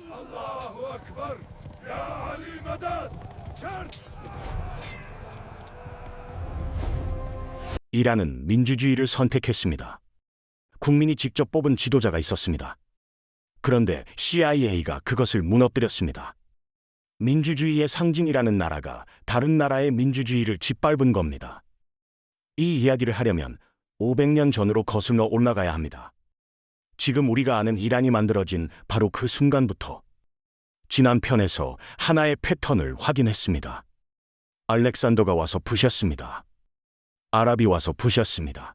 الله أكبر يا علي مدد شرط 이란은 민주주의를 선택했습니다. 국민이 직접 뽑은 지도자가 있었습니다. 그런데 CIA가 그것을 무너뜨렸습니다. 민주주의의 상징이라는 나라가 다른 나라의 민주주의를 짓밟은 겁니다. 이 이야기를 하려면 500년 전으로 거슬러 올라가야 합니다. 지금 우리가 아는 이란이 만들어진 바로 그 순간부터 지난 편에서 하나의 패턴을 확인했습니다. 알렉산더가 와서 부셨습니다. 아랍이 와서 부셨습니다.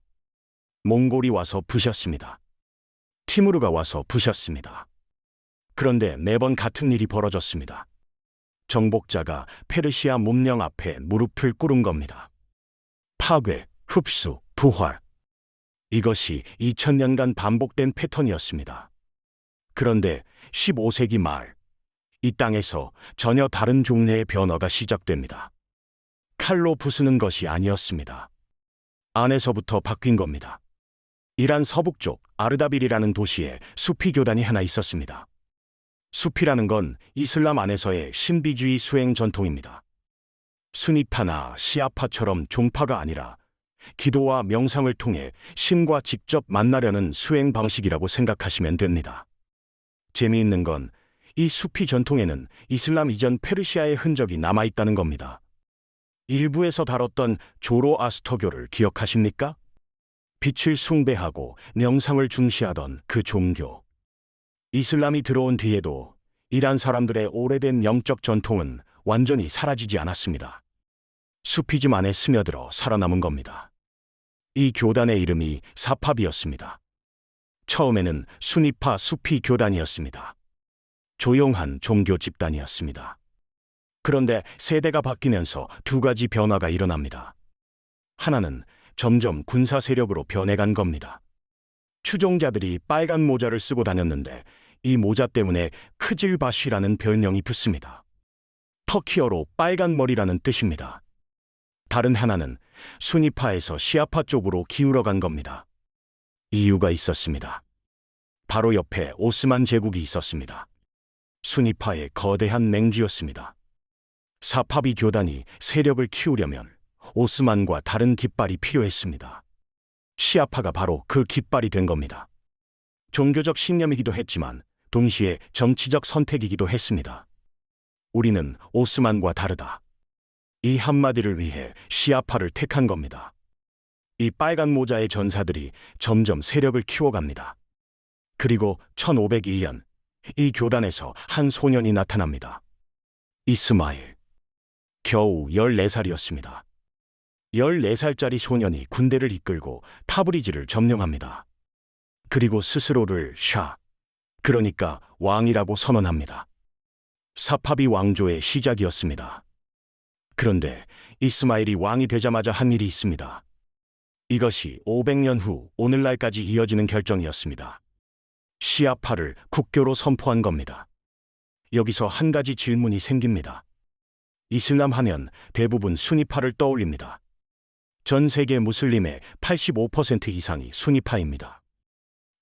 몽골이 와서 부셨습니다. 티무르가 와서 부셨습니다. 그런데 매번 같은 일이 벌어졌습니다. 정복자가 페르시아 문명 앞에 무릎을 꿇은 겁니다. 파괴, 흡수, 부활. 이것이 2000년간 반복된 패턴이었습니다. 그런데 15세기 말, 이 땅에서 전혀 다른 종류의 변화가 시작됩니다. 칼로 부수는 것이 아니었습니다. 안에서부터 바뀐 겁니다. 이란 서북쪽 아르다빌이라는 도시에 수피 교단이 하나 있었습니다. 수피라는 건 이슬람 안에서의 신비주의 수행 전통입니다. 수니파나 시아파처럼 종파가 아니라 기도와 명상을 통해 신과 직접 만나려는 수행 방식이라고 생각하시면 됩니다. 재미있는 건 이 수피 전통에는 이슬람 이전 페르시아의 흔적이 남아있다는 겁니다. 일부에서 다뤘던 조로아스터교를 기억하십니까? 빛을 숭배하고 명상을 중시하던 그 종교. 이슬람이 들어온 뒤에도 이란 사람들의 오래된 영적 전통은 완전히 사라지지 않았습니다. 수피즘 안에 스며들어 살아남은 겁니다. 이 교단의 이름이 사팝이었습니다. 처음에는 수니파 수피 교단이었습니다. 조용한 종교 집단이었습니다. 그런데 세대가 바뀌면서 두 가지 변화가 일어납니다. 하나는 점점 군사 세력으로 변해간 겁니다. 추종자들이 빨간 모자를 쓰고 다녔는데 이 모자 때문에 크질바쉬라는 별명이 붙습니다. 터키어로 빨간 머리라는 뜻입니다. 다른 하나는 수니파에서 시아파 쪽으로 기울어간 겁니다. 이유가 있었습니다. 바로 옆에 오스만 제국이 있었습니다. 수니파의 거대한 맹주였습니다. 사파비 교단이 세력을 키우려면 오스만과 다른 깃발이 필요했습니다. 시아파가 바로 그 깃발이 된 겁니다. 종교적 신념이기도 했지만 동시에 정치적 선택이기도 했습니다. 우리는 오스만과 다르다. 이 한마디를 위해 시아파를 택한 겁니다. 이 빨간 모자의 전사들이 점점 세력을 키워갑니다. 그리고 1502년 이 교단에서 한 소년이 나타납니다. 이스마일. 겨우 14살이었습니다. 14살짜리 소년이 군대를 이끌고 타브리즈를 점령합니다. 그리고 스스로를 샤, 그러니까 왕이라고 선언합니다. 사파비 왕조의 시작이었습니다. 그런데 이스마일이 왕이 되자마자 한 일이 있습니다. 이것이 500년 후 오늘날까지 이어지는 결정이었습니다. 시아파를 국교로 선포한 겁니다. 여기서 한 가지 질문이 생깁니다. 이슬람 하면 대부분 수니파를 떠올립니다. 전 세계 무슬림의 85% 이상이 수니파입니다.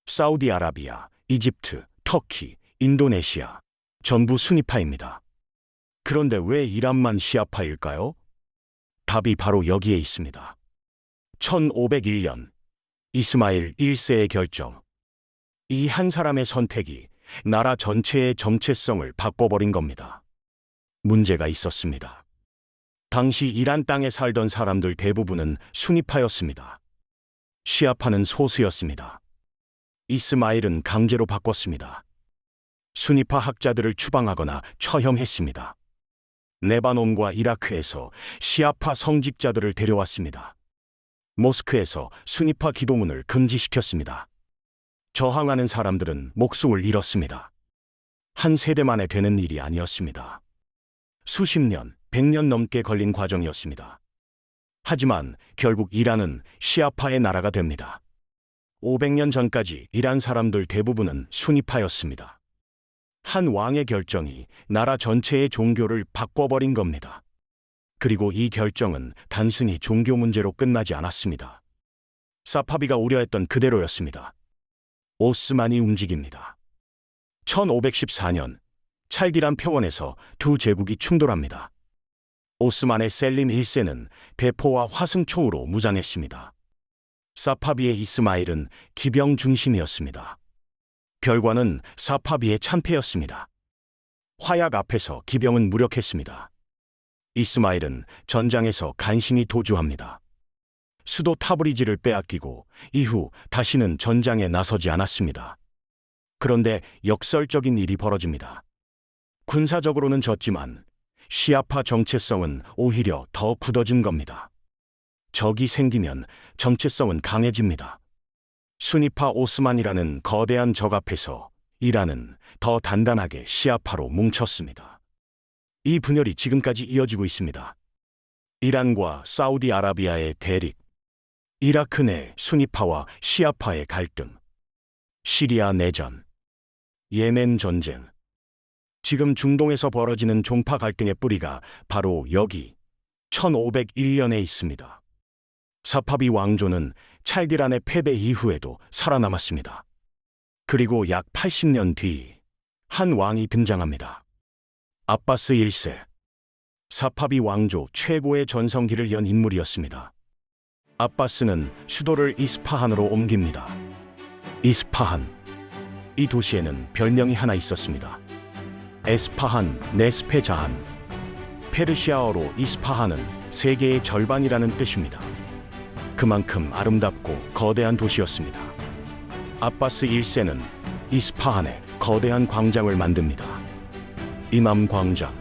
사우디아라비아, 이집트, 터키, 인도네시아 전부 수니파입니다. 그런데 왜 이란만 시아파일까요? 답이 바로 여기에 있습니다. 1501년 이스마일 1세의 결정. 이 한 사람의 선택이 나라 전체의 정체성을 바꿔버린 겁니다. 문제가 있었습니다. 당시 이란 땅에 살던 사람들 대부분은 수니파였습니다. 시아파는 소수였습니다. 이스마일은 강제로 바꿨습니다. 수니파 학자들을 추방하거나 처형했습니다. 레바논과 이라크에서 시아파 성직자들을 데려왔습니다. 모스크에서 수니파 기도문을 금지시켰습니다. 저항하는 사람들은 목숨을 잃었습니다. 한 세대 만에 되는 일이 아니었습니다. 수십 년, 100년 넘게 걸린 과정이었습니다. 하지만 결국 이란은 시아파의 나라가 됩니다. 500년 전까지 이란 사람들 대부분은 수니파였습니다. 한 왕의 결정이 나라 전체의 종교를 바꿔버린 겁니다. 그리고 이 결정은 단순히 종교 문제로 끝나지 않았습니다. 사파비가 우려했던 그대로였습니다. 오스만이 움직입니다. 1514년 찰디란 표원에서 두 제국이 충돌합니다. 오스만의 셀림 1세는 대포와 화승총으로 무장했습니다. 사파비의 이스마일은 기병 중심이었습니다. 결과는 사파비의 참패였습니다. 화약 앞에서 기병은 무력했습니다. 이스마일은 전장에서 간신히 도주합니다. 수도 타브리즈를 빼앗기고 이후 다시는 전장에 나서지 않았습니다. 그런데 역설적인 일이 벌어집니다. 군사적으로는 졌지만 시아파 정체성은 오히려 더 굳어진 겁니다. 적이 생기면 정체성은 강해집니다. 수니파 오스만이라는 거대한 적 앞에서 이란은 더 단단하게 시아파로 뭉쳤습니다. 이 분열이 지금까지 이어지고 있습니다. 이란과 사우디아라비아의 대립, 이라크 내 수니파와 시아파의 갈등, 시리아 내전, 예멘 전쟁. 지금 중동에서 벌어지는 종파 갈등의 뿌리가 바로 여기 1501년에 있습니다. 사파비 왕조는 찰디란의 패배 이후에도 살아남았습니다. 그리고 약 80년 뒤 한 왕이 등장합니다. 아바스 1세. 사파비 왕조 최고의 전성기를 연 인물이었습니다. 아바스는 수도를 이스파한으로 옮깁니다. 이스파한. 이 도시에는 별명이 하나 있었습니다. 에스파한, 네스페자한. 페르시아어로 이스파한은 세계의 절반이라는 뜻입니다. 그만큼 아름답고 거대한 도시였습니다. 아바스 1세는 이스파한에 거대한 광장을 만듭니다. 이맘 광장.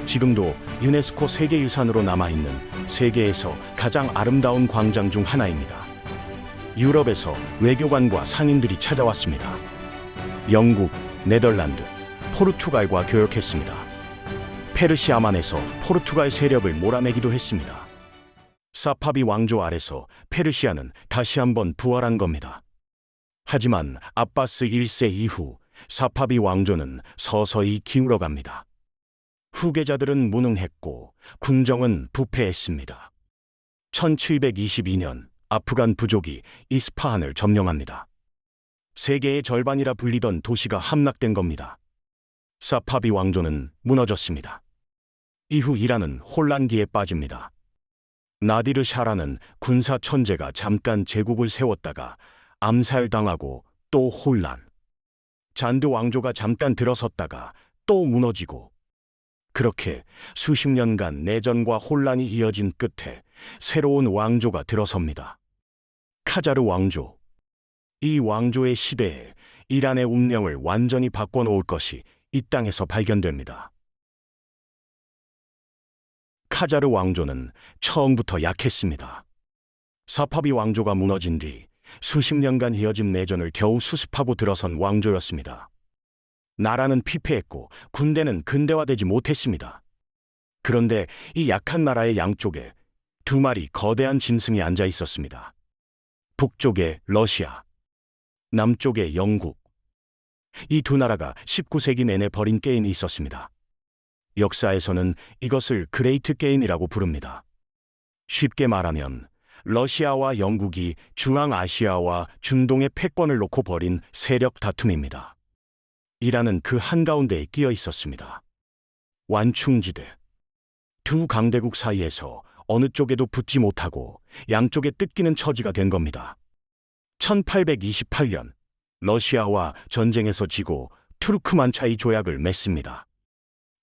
지금도 유네스코 세계유산으로 남아있는 세계에서 가장 아름다운 광장 중 하나입니다. 유럽에서 외교관과 상인들이 찾아왔습니다. 영국, 네덜란드, 포르투갈과 교역했습니다. 페르시아만에서 포르투갈 세력을 몰아내기도 했습니다. 사파비 왕조 아래서 페르시아는 다시 한번 부활한 겁니다. 하지만 아바스 1세 이후 사파비 왕조는 서서히 기울어갑니다. 후계자들은 무능했고 궁정은 부패했습니다. 1722년 아프간 부족이 이스파한을 점령합니다. 세계의 절반이라 불리던 도시가 함락된 겁니다. 사파비 왕조는 무너졌습니다. 이후 이란은 혼란기에 빠집니다. 나디르 샤라는 군사 천재가 잠깐 제국을 세웠다가 암살당하고 또 혼란. 잔드 왕조가 잠깐 들어섰다가 또 무너지고. 그렇게 수십 년간 내전과 혼란이 이어진 끝에 새로운 왕조가 들어섭니다. 카자르 왕조. 이 왕조의 시대에 이란의 운명을 완전히 바꿔놓을 것이 이 땅에서 발견됩니다. 카자르 왕조는 처음부터 약했습니다. 사파비 왕조가 무너진 뒤 수십 년간 이어진 내전을 겨우 수습하고 들어선 왕조였습니다. 나라는 피폐했고 군대는 근대화되지 못했습니다. 그런데 이 약한 나라의 양쪽에 두 마리 거대한 짐승이 앉아 있었습니다. 북쪽에 러시아, 남쪽에 영국. 이 두 나라가 19세기 내내 벌인 게임이 있었습니다. 역사에서는 이것을 그레이트 게임이라고 부릅니다. 쉽게 말하면 러시아와 영국이 중앙아시아와 중동의 패권을 놓고 벌인 세력 다툼입니다. 이란은 그 한가운데에 끼어 있었습니다. 완충지대. 두 강대국 사이에서 어느 쪽에도 붙지 못하고 양쪽에 뜯기는 처지가 된 겁니다. 1828년 러시아와 전쟁에서 지고 투르크만차이 조약을 맺습니다.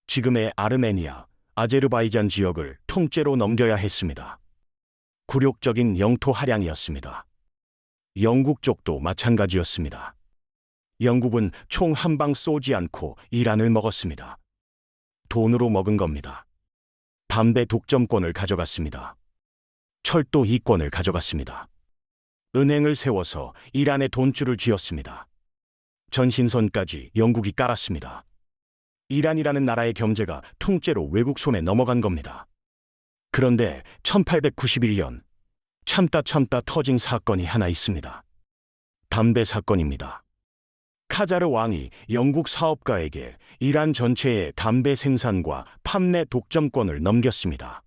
지금의 아르메니아, 아제르바이잔 지역을 통째로 넘겨야 했습니다. 굴욕적인 영토 할양이었습니다. 영국 쪽도 마찬가지였습니다. 영국은 총 한 방 쏘지 않고 이란을 먹었습니다. 돈으로 먹은 겁니다. 담배 독점권을 가져갔습니다. 철도 이권을 가져갔습니다. 은행을 세워서 이란의 돈줄을 쥐었습니다. 전신선까지 영국이 깔았습니다. 이란이라는 나라의 경제가 통째로 외국 손에 넘어간 겁니다. 그런데 1891년 참다 터진 사건이 하나 있습니다. 담배 사건입니다. 카자르 왕이 영국 사업가에게 이란 전체의 담배 생산과 판매 독점권을 넘겼습니다.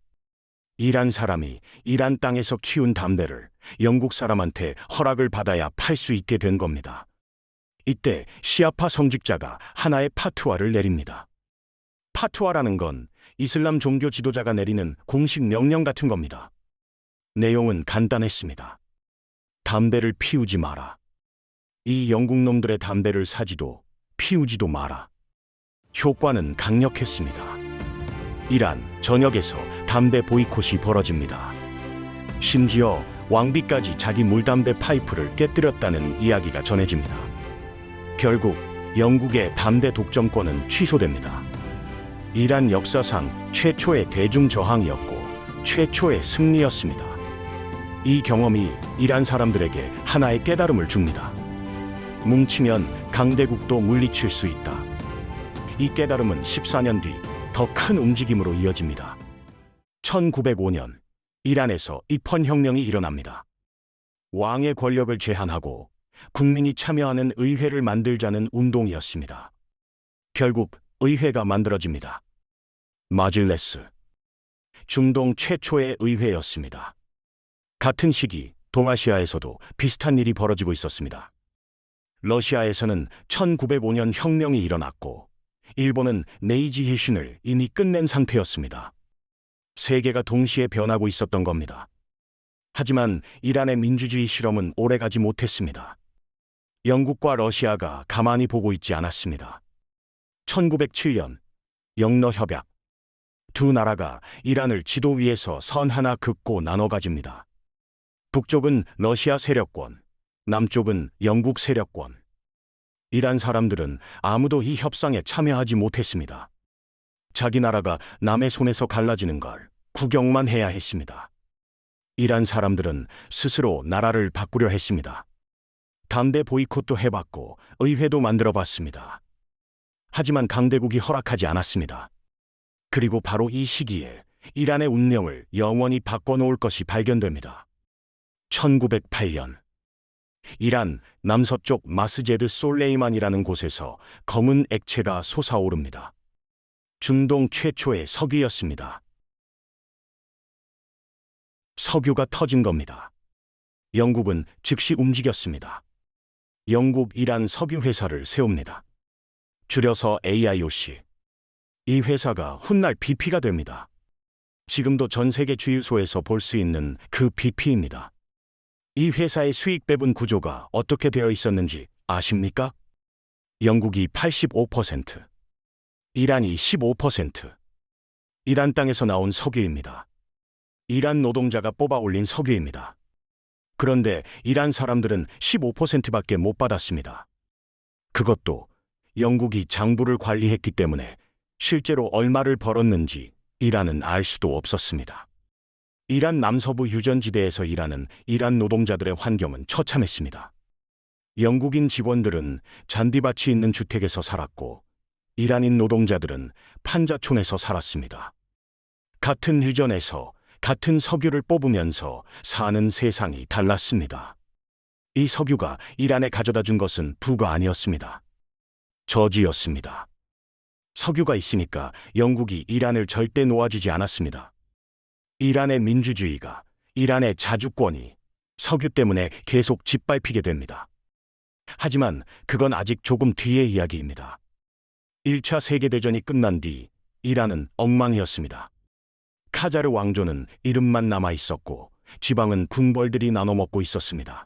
이란 사람이 이란 땅에서 키운 담배를 영국 사람한테 허락을 받아야 팔 수 있게 된 겁니다. 이때 시아파 성직자가 하나의 파트와를 내립니다. 파트와라는 건 이슬람 종교 지도자가 내리는 공식 명령 같은 겁니다. 내용은 간단했습니다. 담배를 피우지 마라. 이 영국 놈들의 담배를 사지도 피우지도 마라. 효과는 강력했습니다. 이란 전역에서 담배 보이콧이 벌어집니다. 심지어 왕비까지 자기 물담배 파이프를 깨뜨렸다는 이야기가 전해집니다. 결국 영국의 담배 독점권은 취소됩니다. 이란 역사상 최초의 대중저항이었고 최초의 승리였습니다. 이 경험이 이란 사람들에게 하나의 깨달음을 줍니다. 뭉치면 강대국도 물리칠 수 있다. 이 깨달음은 14년 뒤 더 큰 움직임으로 이어집니다. 1905년 이란에서 입헌혁명이 일어납니다. 왕의 권력을 제한하고 국민이 참여하는 의회를 만들자는 운동이었습니다. 결국 의회가 만들어집니다. 마질레스, 중동 최초의 의회였습니다. 같은 시기 동아시아에서도 비슷한 일이 벌어지고 있었습니다. 러시아에서는 1905년 혁명이 일어났고 일본은 메이지 혁신을 이미 끝낸 상태였습니다. 세계가 동시에 변하고 있었던 겁니다. 하지만 이란의 민주주의 실험은 오래가지 못했습니다. 영국과 러시아가 가만히 보고 있지 않았습니다. 1907년 영러협약. 두 나라가 이란을 지도 위에서 선 하나 긋고 나눠 가집니다. 북쪽은 러시아 세력권, 남쪽은 영국 세력권. 이란 사람들은 아무도 이 협상에 참여하지 못했습니다. 자기 나라가 남의 손에서 갈라지는 걸 구경만 해야 했습니다. 이란 사람들은 스스로 나라를 바꾸려 했습니다. 담배 보이콧도 해봤고 의회도 만들어봤습니다. 하지만 강대국이 허락하지 않았습니다. 그리고 바로 이 시기에 이란의 운명을 영원히 바꿔놓을 것이 발견됩니다. 1908년 이란 남서쪽 마스제드 솔레이만이라는 곳에서 검은 액체가 솟아오릅니다. 중동 최초의 석유였습니다. 석유가 터진 겁니다. 영국은 즉시 움직였습니다. 영국 이란 석유 회사를 세웁니다. 줄여서 AIOC. 이 회사가 훗날 BP가 됩니다. 지금도 전 세계 주유소에서 볼 수 있는 그 BP입니다. 이 회사의 수익 배분 구조가 어떻게 되어 있었는지 아십니까? 영국이 85%, 이란이 15%. 이란 땅에서 나온 석유입니다. 이란 노동자가 뽑아 올린 석유입니다. 그런데 이란 사람들은 15%밖에 못 받았습니다. 그것도 영국이 장부를 관리했기 때문에 실제로 얼마를 벌었는지 이란은 알 수도 없었습니다. 이란 남서부 유전지대에서 일하는 이란 노동자들의 환경은 처참했습니다. 영국인 직원들은 잔디밭이 있는 주택에서 살았고 이란인 노동자들은 판자촌에서 살았습니다. 같은 유전에서 같은 석유를 뽑으면서 사는 세상이 달랐습니다. 이 석유가 이란에 가져다 준 것은 부가 아니었습니다. 저지였습니다. 석유가 있으니까 영국이 이란을 절대 놓아주지 않았습니다. 이란의 민주주의가, 이란의 자주권이 석유 때문에 계속 짓밟히게 됩니다. 하지만 그건 아직 조금 뒤의 이야기입니다. 1차 세계대전이 끝난 뒤 이란은 엉망이었습니다. 카자르 왕조는 이름만 남아 있었고 지방은 궁벌들이 나눠 먹고 있었습니다.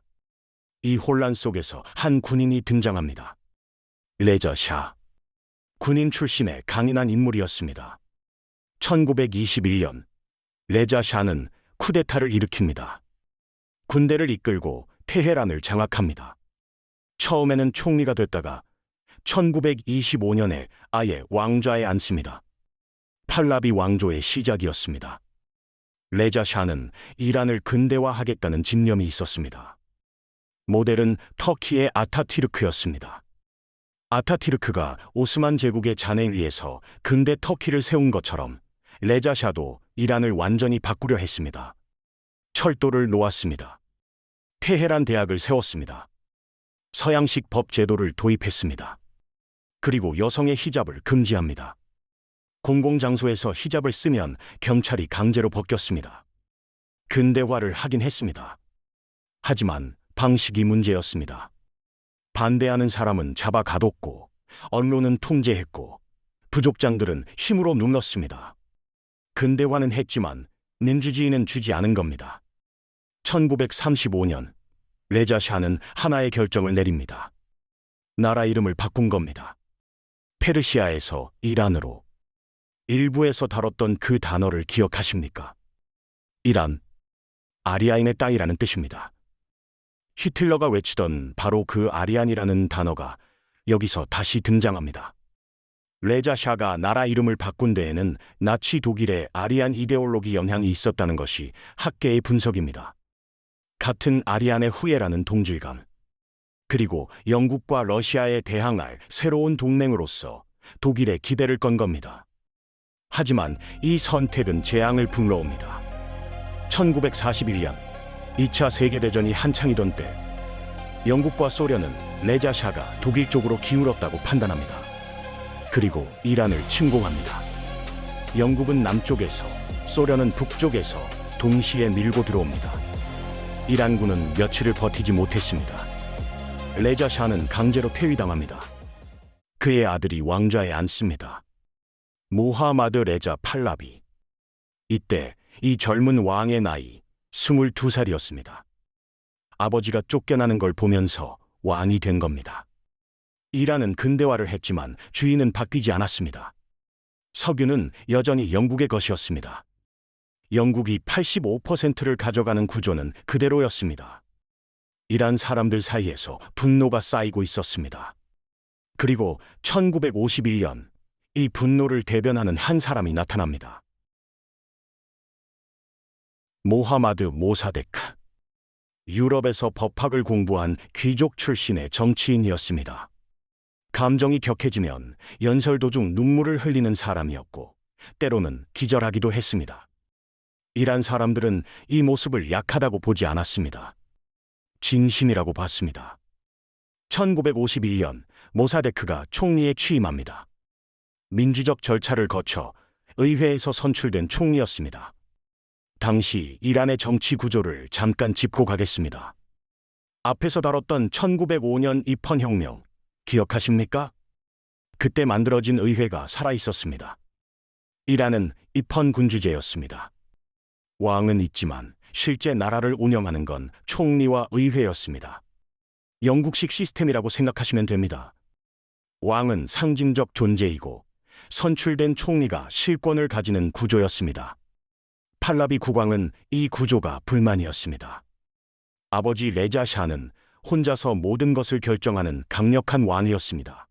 이 혼란 속에서 한 군인이 등장합니다. 레자 샤. 군인 출신의 강인한 인물이었습니다. 1921년 레자 샤는 쿠데타를 일으킵니다. 군대를 이끌고 테헤란을 장악합니다. 처음에는 총리가 됐다가 1925년에 아예 왕좌에 앉습니다. 팔라비 왕조의 시작이었습니다. 레자 샤는 이란을 근대화하겠다는 집념이 있었습니다. 모델은 터키의 아타튀르크였습니다. 아타튀르크가 오스만 제국의 잔해 위에서 근대 터키를 세운 것처럼 레자 샤도 이란을 완전히 바꾸려 했습니다. 철도를 놓았습니다. 테헤란 대학을 세웠습니다. 서양식 법 제도를 도입했습니다. 그리고 여성의 히잡을 금지합니다. 공공장소에서 히잡을 쓰면 경찰이 강제로 벗겼습니다. 근대화를 하긴 했습니다. 하지만 방식이 문제였습니다. 반대하는 사람은 잡아 가뒀고, 언론은 통제했고, 부족장들은 힘으로 눌렀습니다. 근대화는 했지만 민주주의는 주지 않은 겁니다. 1935년 레자 샤는 하나의 결정을 내립니다. 나라 이름을 바꾼 겁니다. 페르시아에서 이란으로. 일부에서 다뤘던 그 단어를 기억하십니까? 이란, 아리아인의 땅이라는 뜻입니다. 히틀러가 외치던 바로 그 아리안이라는 단어가 여기서 다시 등장합니다. 레자 샤가 나라 이름을 바꾼 데에는 나치 독일의 아리안 이데올로기 영향이 있었다는 것이 학계의 분석입니다. 같은 아리안의 후예라는 동질감, 그리고 영국과 러시아에 대항할 새로운 동맹으로서 독일의 기대를 건 겁니다. 하지만 이 선택은 재앙을 불러옵니다. 1941년 2차 세계대전이 한창이던 때 영국과 소련은 레자 샤가 독일 쪽으로 기울었다고 판단합니다. 그리고 이란을 침공합니다. 영국은 남쪽에서, 소련은 북쪽에서 동시에 밀고 들어옵니다. 이란군은 며칠을 버티지 못했습니다. 레자 샤는 강제로 퇴위당합니다. 그의 아들이 왕좌에 앉습니다. 모하마드 레자 팔라비. 이때 이 젊은 왕의 나이 22살이었습니다. 아버지가 쫓겨나는 걸 보면서 왕이 된 겁니다. 이란은 근대화를 했지만 주인은 바뀌지 않았습니다. 석유는 여전히 영국의 것이었습니다. 영국이 85%를 가져가는 구조는 그대로였습니다. 이란 사람들 사이에서 분노가 쌓이고 있었습니다. 그리고 1951년 이 분노를 대변하는 한 사람이 나타납니다. 모하마드 모사데크. 유럽에서 법학을 공부한 귀족 출신의 정치인이었습니다. 감정이 격해지면 연설 도중 눈물을 흘리는 사람이었고, 때로는 기절하기도 했습니다. 이란 사람들은 이 모습을 약하다고 보지 않았습니다. 진심이라고 봤습니다. 1951년 모사데크가 총리에 취임합니다. 민주적 절차를 거쳐 의회에서 선출된 총리였습니다. 당시 이란의 정치 구조를 잠깐 짚고 가겠습니다. 앞에서 다뤘던 1905년 이펀 혁명, 기억하십니까? 그때 만들어진 의회가 살아있었습니다. 이란은 이펀 군주제였습니다. 왕은 있지만 실제 나라를 운영하는 건 총리와 의회였습니다. 영국식 시스템이라고 생각하시면 됩니다. 왕은 상징적 존재이고 선출된 총리가 실권을 가지는 구조였습니다. 팔라비 국왕은 이 구조가 불만이었습니다. 아버지 레자 샤는 혼자서 모든 것을 결정하는 강력한 왕이었습니다.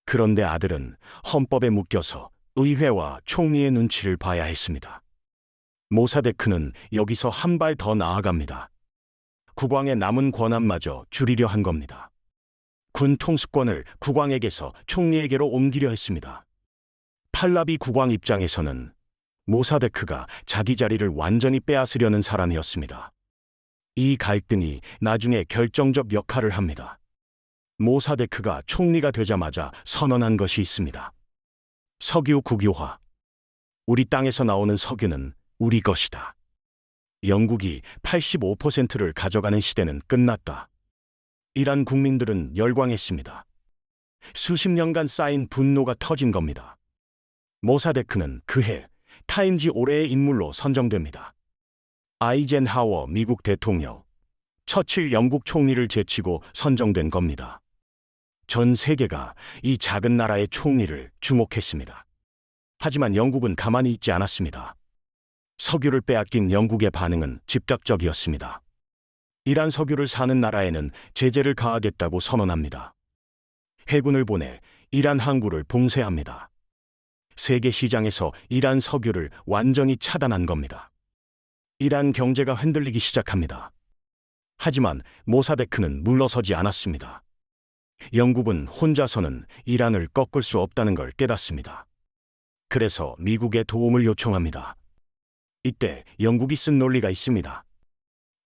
그런데 아들은 헌법에 묶여서 의회와 총리의 눈치를 봐야 했습니다. 모사데크는 여기서 한 발 더 나아갑니다. 국왕의 남은 권한마저 줄이려 한 겁니다. 군 통수권을 국왕에게서 총리에게로 옮기려 했습니다. 팔라비 국왕 입장에서는 모사데크가 자기 자리를 완전히 빼앗으려는 사람이었습니다. 이 갈등이 나중에 결정적 역할을 합니다. 모사데크가 총리가 되자마자 선언한 것이 있습니다. 석유 국유화. 우리 땅에서 나오는 석유는 우리 것이다. 영국이 85%를 가져가는 시대는 끝났다. 이란 국민들은 열광했습니다. 수십 년간 쌓인 분노가 터진 겁니다. 모사데크는 그해 타임지 올해의 인물로 선정됩니다. 아이젠하워 미국 대통령, 처칠 영국 총리를 제치고 선정된 겁니다. 전 세계가 이 작은 나라의 총리를 주목했습니다. 하지만 영국은 가만히 있지 않았습니다. 석유를 빼앗긴 영국의 반응은 즉각적이었습니다. 이란 석유를 사는 나라에는 제재를 가하겠다고 선언합니다. 해군을 보내 이란 항구를 봉쇄합니다. 세계 시장에서 이란 석유를 완전히 차단한 겁니다. 이란 경제가 흔들리기 시작합니다. 하지만 모사데크는 물러서지 않았습니다. 영국은 혼자서는 이란을 꺾을 수 없다는 걸 깨닫습니다. 그래서 미국의 도움을 요청합니다. 이때 영국이 쓴 논리가 있습니다.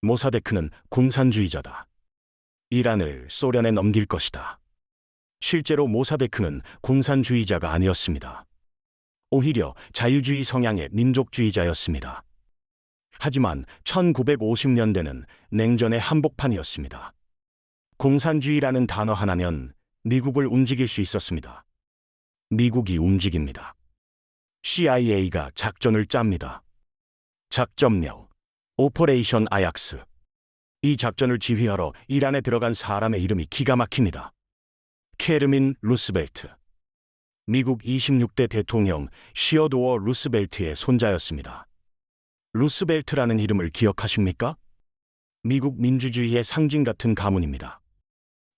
모사데크는 공산주의자다. 이란을 소련에 넘길 것이다. 실제로 모사데크는 공산주의자가 아니었습니다. 오히려 자유주의 성향의 민족주의자였습니다. 하지만 1950년대는 냉전의 한복판이었습니다. 공산주의라는 단어 하나면 미국을 움직일 수 있었습니다. 미국이 움직입니다. CIA가 작전을 짭니다. 작전명 오퍼레이션 아약스. 이 작전을 지휘하러 이란에 들어간 사람의 이름이 기가 막힙니다. 케르민 루스벨트. 미국 26대 대통령 시어도어 루스벨트의 손자였습니다. 루스벨트라는 이름을 기억하십니까? 미국 민주주의의 상징 같은 가문입니다.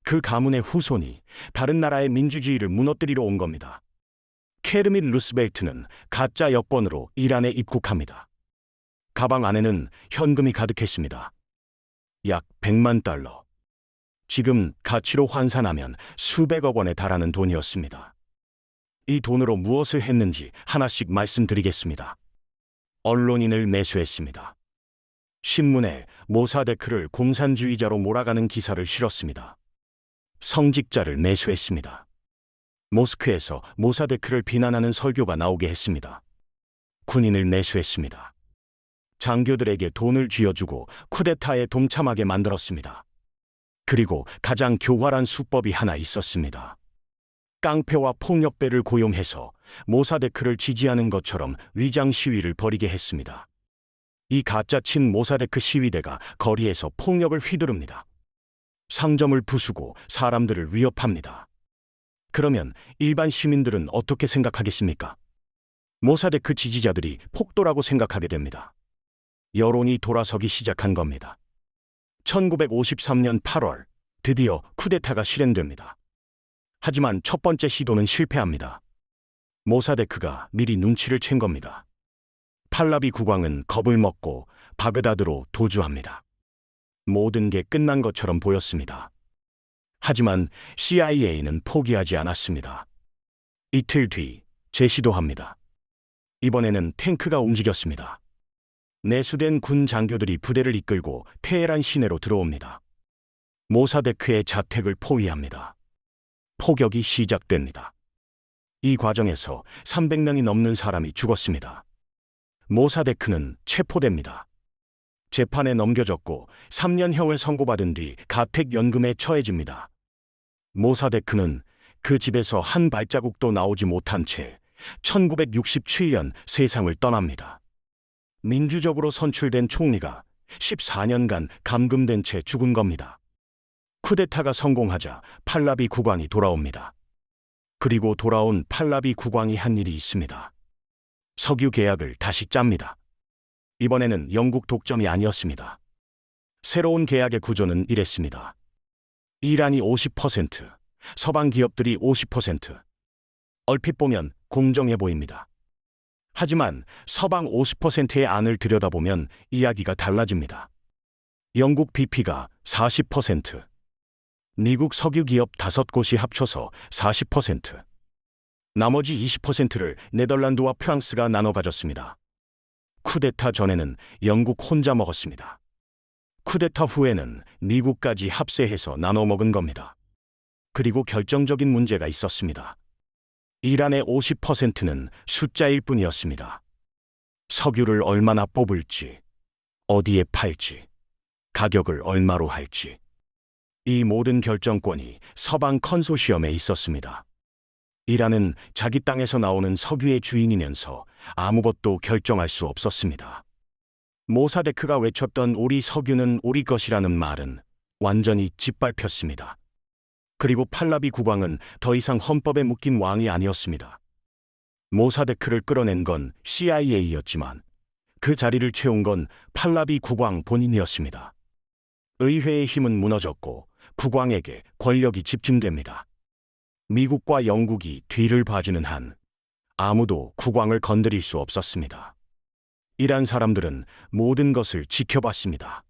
그 가문의 후손이 다른 나라의 민주주의를 무너뜨리러 온 겁니다. 케르민 루스벨트는 가짜 여권으로 이란에 입국합니다. 가방 안에는 현금이 가득했습니다. 약 100만 달러. 지금 가치로 환산하면 수백억 원에 달하는 돈이었습니다. 이 돈으로 무엇을 했는지 하나씩 말씀드리겠습니다. 언론인을 매수했습니다. 신문에 모사데크를 공산주의자로 몰아가는 기사를 실었습니다. 성직자를 매수했습니다. 모스크에서 모사데크를 비난하는 설교가 나오게 했습니다. 군인을 매수했습니다. 장교들에게 돈을 쥐어주고 쿠데타에 동참하게 만들었습니다. 그리고 가장 교활한 수법이 하나 있었습니다. 깡패와 폭력배를 고용해서 모사데크를 지지하는 것처럼 위장 시위를 벌이게 했습니다. 이 가짜 친 모사데크 시위대가 거리에서 폭력을 휘두릅니다. 상점을 부수고 사람들을 위협합니다. 그러면 일반 시민들은 어떻게 생각하겠습니까? 모사데크 지지자들이 폭도라고 생각하게 됩니다. 여론이 돌아서기 시작한 겁니다. 1953년 8월 드디어 쿠데타가 실행됩니다. 하지만 첫 번째 시도는 실패합니다. 모사데크가 미리 눈치를 챈 겁니다. 팔라비 국왕은 겁을 먹고 바그다드로 도주합니다. 모든 게 끝난 것처럼 보였습니다. 하지만 CIA는 포기하지 않았습니다. 이틀 뒤 재시도합니다. 이번에는 탱크가 움직였습니다. 내수된 군 장교들이 부대를 이끌고 테헤란 시내로 들어옵니다. 모사데크의 자택을 포위합니다. 포격이 시작됩니다. 이 과정에서 300명이 넘는 사람이 죽었습니다. 모사데크는 체포됩니다. 재판에 넘겨졌고 3년형을 선고받은 뒤 가택연금에 처해집니다. 모사데크는 그 집에서 한 발자국도 나오지 못한 채 1967년 세상을 떠납니다. 민주적으로 선출된 총리가 14년간 감금된 채 죽은 겁니다. 쿠데타가 성공하자 팔라비 국왕이 돌아옵니다. 그리고 돌아온 팔라비 국왕이 한 일이 있습니다. 석유 계약을 다시 짭니다. 이번에는 영국 독점이 아니었습니다. 새로운 계약의 구조는 이랬습니다. 이란이 50%, 서방 기업들이 50%. 얼핏 보면 공정해 보입니다. 하지만 서방 50%의 안을 들여다보면 이야기가 달라집니다. 영국 BP가 40%, 미국 석유 기업 5곳이 합쳐서 40%, 나머지 20%를 네덜란드와 프랑스가 나눠 가졌습니다. 쿠데타 전에는 영국 혼자 먹었습니다. 쿠데타 후에는 미국까지 합세해서 나눠 먹은 겁니다. 그리고 결정적인 문제가 있었습니다. 이란의 50%는 숫자일 뿐이었습니다. 석유를 얼마나 뽑을지, 어디에 팔지, 가격을 얼마로 할지. 이 모든 결정권이 서방 컨소시엄에 있었습니다. 이란은 자기 땅에서 나오는 석유의 주인이면서 아무것도 결정할 수 없었습니다. 모사데크가 외쳤던 우리 석유는 우리 것이라는 말은 완전히 짓밟혔습니다. 그리고 팔라비 국왕은 더 이상 헌법에 묶인 왕이 아니었습니다. 모사데크를 끌어낸 건 CIA였지만 그 자리를 채운 건 팔라비 국왕 본인이었습니다. 의회의 힘은 무너졌고 국왕에게 권력이 집중됩니다. 미국과 영국이 뒤를 봐주는 한 아무도 국왕을 건드릴 수 없었습니다. 이란 사람들은 모든 것을 지켜봤습니다.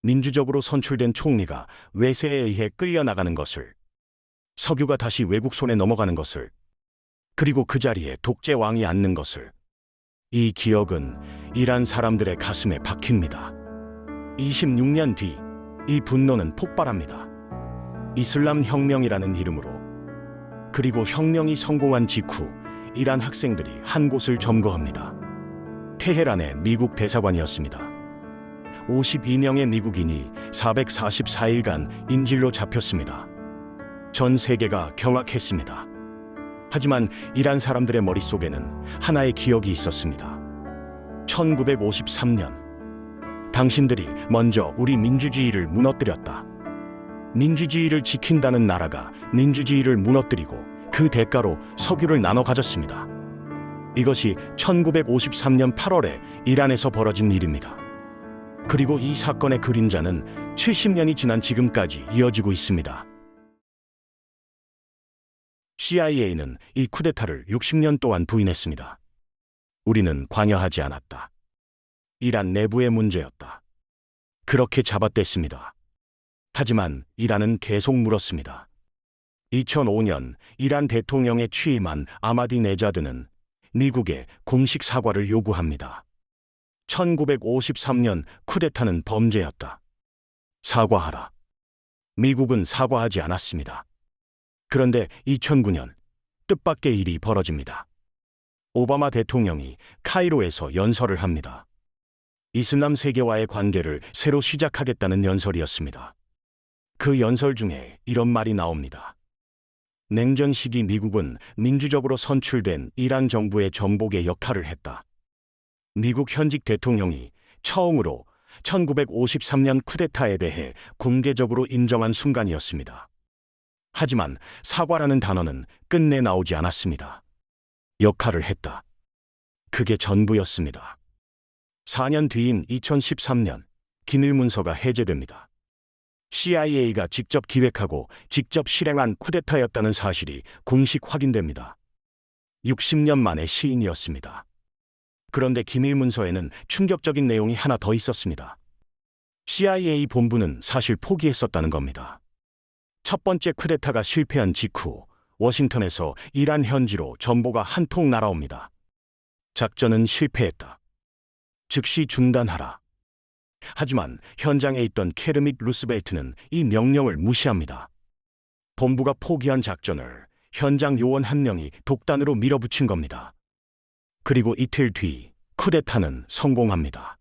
민주적으로 선출된 총리가 외세에 의해 끌려나가는 것을, 석유가 다시 외국 손에 넘어가는 것을, 그리고 그 자리에 독재 왕이 앉는 것을. 이 기억은 이란 사람들의 가슴에 박힙니다. 26년 뒤 이 분노는 폭발합니다. 이슬람 혁명이라는 이름으로. 그리고 혁명이 성공한 직후 이란 학생들이 한 곳을 점거합니다. 테헤란의 미국 대사관이었습니다. 52명의 미국인이 444일간 인질로 잡혔습니다. 전 세계가 경악했습니다. 하지만 이란 사람들의 머릿속에는 하나의 기억이 있었습니다. 1953년, 당신들이 먼저 우리 민주주의를 무너뜨렸다. 민주주의를 지킨다는 나라가 민주주의를 무너뜨리고 그 대가로 석유를 나눠 가졌습니다. 이것이 1953년 8월에 이란에서 벌어진 일입니다. 그리고 이 사건의 그림자는 70년이 지난 지금까지 이어지고 있습니다. CIA는 이 쿠데타를 60년 동안 부인했습니다. 우리는 관여하지 않았다. 이란 내부의 문제였다. 그렇게 잡아댔습니다. 하지만 이란은 계속 물었습니다. 2005년 이란 대통령에 취임한 아마디네자드는 미국에 공식 사과를 요구합니다. 1953년 쿠데타는 범죄였다. 사과하라. 미국은 사과하지 않았습니다. 그런데 2009년 뜻밖의 일이 벌어집니다. 오바마 대통령이 카이로에서 연설을 합니다. 이슬람 세계와의 관계를 새로 시작하겠다는 연설이었습니다. 그 연설 중에 이런 말이 나옵니다. 냉전 시기 미국은 민주적으로 선출된 이란 정부의 정복의 역할을 했다. 미국 현직 대통령이 처음으로 1953년 쿠데타에 대해 공개적으로 인정한 순간이었습니다. 하지만 사과라는 단어는 끝내 나오지 않았습니다. 역할을 했다. 그게 전부였습니다. 4년 뒤인 2013년 기밀 문서가 해제됩니다. CIA가 직접 기획하고 직접 실행한 쿠데타였다는 사실이 공식 확인됩니다. 60년 만의 시인이었습니다. 그런데 기밀 문서에는 충격적인 내용이 하나 더 있었습니다. CIA 본부는 사실 포기했었다는 겁니다. 첫 번째 쿠데타가 실패한 직후 워싱턴에서 이란 현지로 정보가 한 통 날아옵니다. 작전은 실패했다. 즉시 중단하라. 하지만 현장에 있던 케르밋 루스벨트는 이 명령을 무시합니다. 본부가 포기한 작전을 현장 요원 한 명이 독단으로 밀어붙인 겁니다. 그리고 이틀 뒤 쿠데타는 성공합니다.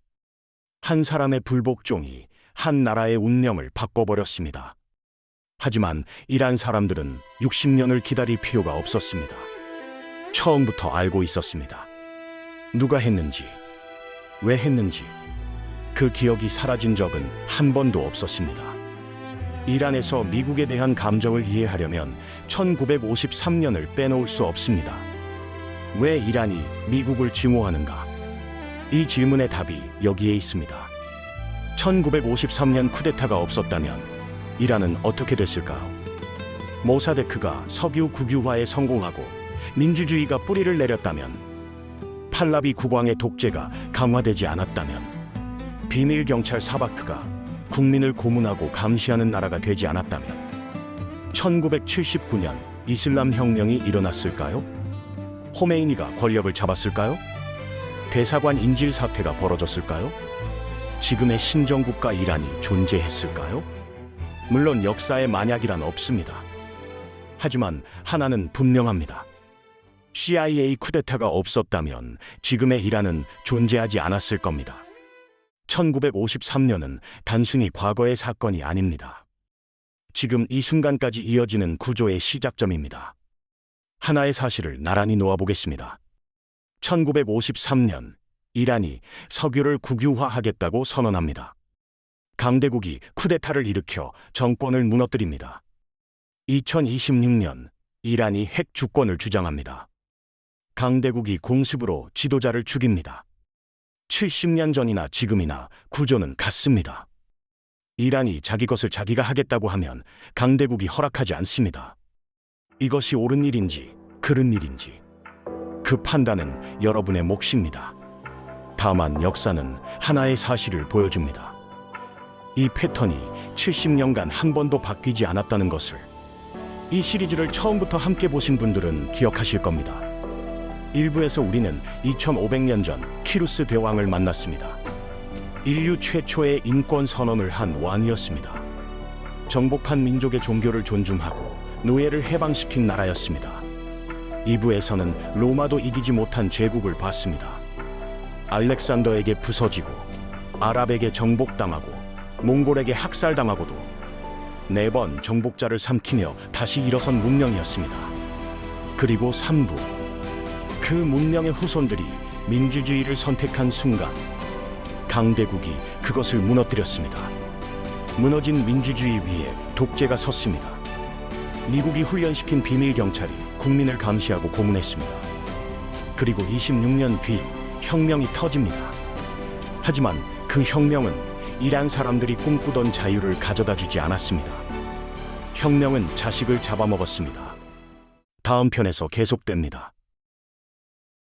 한 사람의 불복종이 한 나라의 운명을 바꿔버렸습니다. 하지만 이란 사람들은 60년을 기다릴 필요가 없었습니다. 처음부터 알고 있었습니다. 누가 했는지, 왜 했는지 그 기억이 사라진 적은 한 번도 없었습니다. 이란에서 미국에 대한 감정을 이해하려면 1953년을 빼놓을 수 없습니다. 왜 이란이 미국을 증오하는가? 이 질문의 답이 여기에 있습니다. 1953년 쿠데타가 없었다면 이란은 어떻게 됐을까요? 모사데크가 석유 국유화에 성공하고 민주주의가 뿌리를 내렸다면, 팔라비 국왕의 독재가 강화되지 않았다면, 비밀 경찰 사바크가 국민을 고문하고 감시하는 나라가 되지 않았다면 1979년 이슬람 혁명이 일어났을까요? 호메이니가 권력을 잡았을까요? 대사관 인질 사태가 벌어졌을까요? 지금의 신정국가 이란이 존재했을까요? 물론 역사에 만약이란 없습니다. 하지만 하나는 분명합니다. CIA 쿠데타가 없었다면 지금의 이란은 존재하지 않았을 겁니다. 1953년은 단순히 과거의 사건이 아닙니다. 지금 이 순간까지 이어지는 구조의 시작점입니다. 하나의 사실을 나란히 놓아보겠습니다. 1953년 이란이 석유를 국유화하겠다고 선언합니다. 강대국이 쿠데타를 일으켜 정권을 무너뜨립니다. 2026년 이란이 핵 주권을 주장합니다. 강대국이 공습으로 지도자를 죽입니다. 70년 전이나 지금이나 구조는 같습니다. 이란이 자기 것을 자기가 하겠다고 하면 강대국이 허락하지 않습니다. 이것이 옳은 일인지 그른 일인지 그 판단은 여러분의 몫입니다. 다만 역사는 하나의 사실을 보여줍니다. 이 패턴이 70년간 한 번도 바뀌지 않았다는 것을 이 시리즈를 처음부터 함께 보신 분들은 기억하실 겁니다. 일부에서 우리는 2500년 전 키루스 대왕을 만났습니다. 인류 최초의 인권 선언을 한 왕이었습니다. 정복한 민족의 종교를 존중하고 노예를 해방시킨 나라였습니다. 2부에서는 로마도 이기지 못한 제국을 봤습니다. 알렉산더에게 부서지고 아랍에게 정복당하고 몽골에게 학살당하고도 4번 정복자를 삼키며 다시 일어선 문명이었습니다. 그리고 3부. 그 문명의 후손들이 민주주의를 선택한 순간 강대국이 그것을 무너뜨렸습니다. 무너진 민주주의 위에 독재가 섰습니다. 미국이 훈련시킨 비밀 경찰이 국민을 감시하고 고문했습니다. 그리고 26년 뒤 혁명이 터집니다. 하지만 그 혁명은 이란 사람들이 꿈꾸던 자유를 가져다 주지 않았습니다. 혁명은 자식을 잡아먹었습니다. 다음 편에서 계속됩니다.